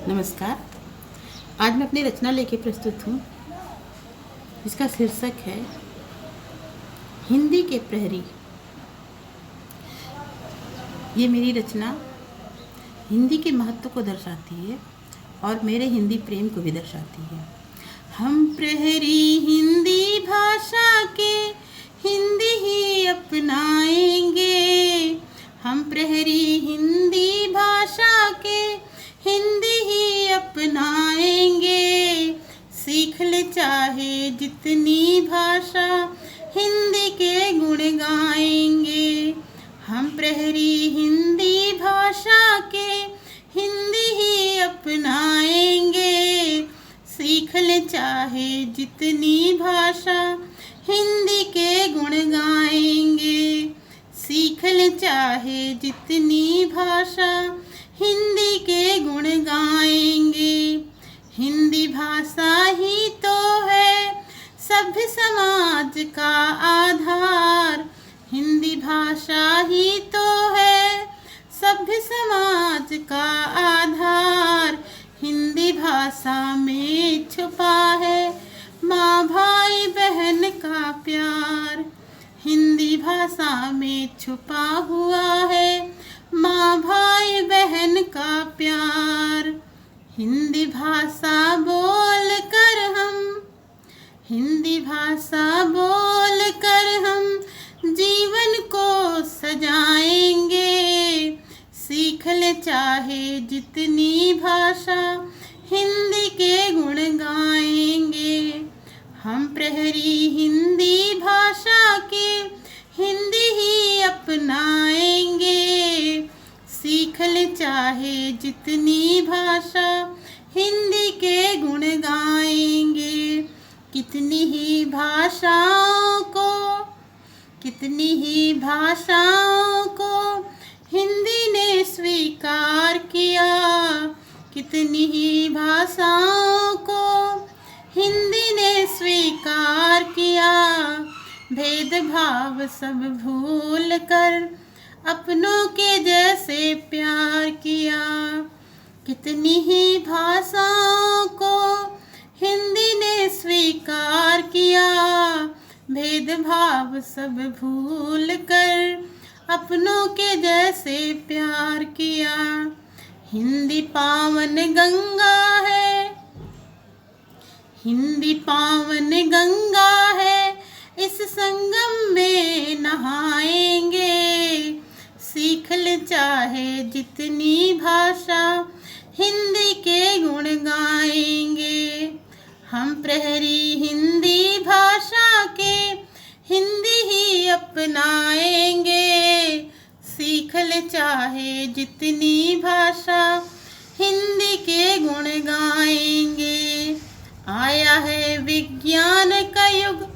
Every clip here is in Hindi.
नमस्कार। आज मैं अपनी रचना लेके प्रस्तुत हूँ। इसका शीर्षक है हिंदी के प्रहरी। ये मेरी रचना हिंदी के महत्व को दर्शाती है और मेरे हिंदी प्रेम को भी दर्शाती है। हम प्रहरी हिंदी भाषा के हिंदी ही अपनाएंगे। हम प्रहरी हिंदी भाषा के हिंदी ही अपनाएंगे। सीख ले चाहे जितनी भाषा हिंदी के गुण गाएंगे। हम प्रहरी हिंदी भाषा के हिंदी ही अपनाएंगे। सीख ले चाहे जितनी भाषा हिंदी के गुण गाएंगे। सीख ले चाहे जितनी भाषा हिंदी के गुण गाएंगे। हिंदी भाषा ही तो है सभ्य समाज का आधार। हिंदी भाषा ही तो है सभ्य समाज का आधार। हिंदी भाषा में छुपा है माँ भाई बहन का प्यार। हिंदी भाषा में छुपा हुआ है माँ भाई बहन का प्यार। हिंदी भाषा बोल कर हम हिंदी भाषा बोल कर हम जीवन को सजाएंगे। सीख ले चाहे जितनी भाषा हिंदी के गुण गाएंगे। हम प्रहरी हिंदी भाषा के हिंदी ही अपनाएंगे। सीख ले चाहे जितनी भाषा हिंदी के गुण गाएंगे। कितनी ही भाषाओं को हिंदी ने स्वीकार किया। कितनी ही भाषाओं को हिंदी ने स्वीकार किया। भेदभाव सब भूल कर अपनों के जैसे प्यार किया। कितनी ही भाषाओं को हिंदी ने स्वीकार किया। भेदभाव सब भूल कर अपनों के जैसे प्यार किया। हिंदी पावन गंगा है। हिंदी पावन गंगा है। इस संगम में नहाएंगे। सीख ले चाहे जितनी भाषा हिंदी के गुण गाएंगे। हम प्रहरी हिंदी भाषा के हिंदी ही अपनाएंगे। सीख ले चाहे जितनी भाषा हिंदी के गुण गाएंगे। आया है विज्ञान का युग।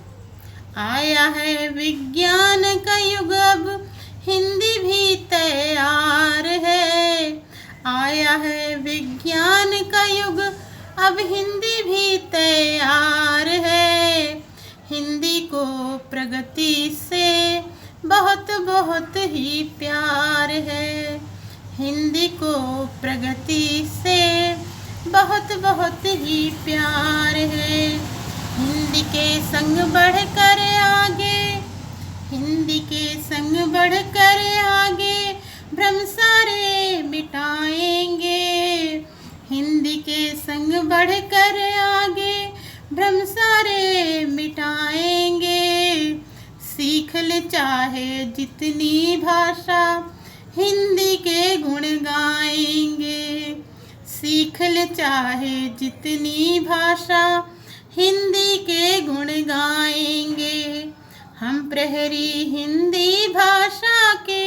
आया है विज्ञान का युग। अब हिंदी भी तैयार है। आया है विज्ञान का युग। अब हिंदी भी तैयार है। हिंदी को प्रगति से बहुत बहुत ही प्यार है। हिंदी को प्रगति से बहुत बहुत ही प्यार है। हिंदी के संग बढ़कर आगे। हिंदी के संग बढ़कर आगे भ्रम सारे मिटाएंगे। हिंदी के संग बढ़कर आगे भ्रम सारे मिटाएंगे। सीख ले चाहे जितनी भाषा हिंदी के गुण गाएंगे। सीख ले चाहे जितनी भाषा हिंदी के गुण गाएंगे। हम प्रहरी हिंदी भाषा के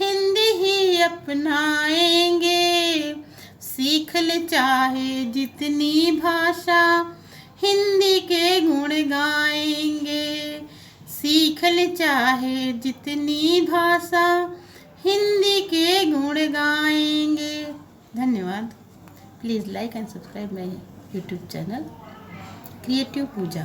हिंदी ही अपनाएंगे। सीख ले चाहे जितनी भाषा हिंदी के गुण गाएंगे। सीख ले चाहे जितनी भाषा हिंदी के गुण गाएंगे। धन्यवाद। Please like and subscribe my YouTube channel creative Puja.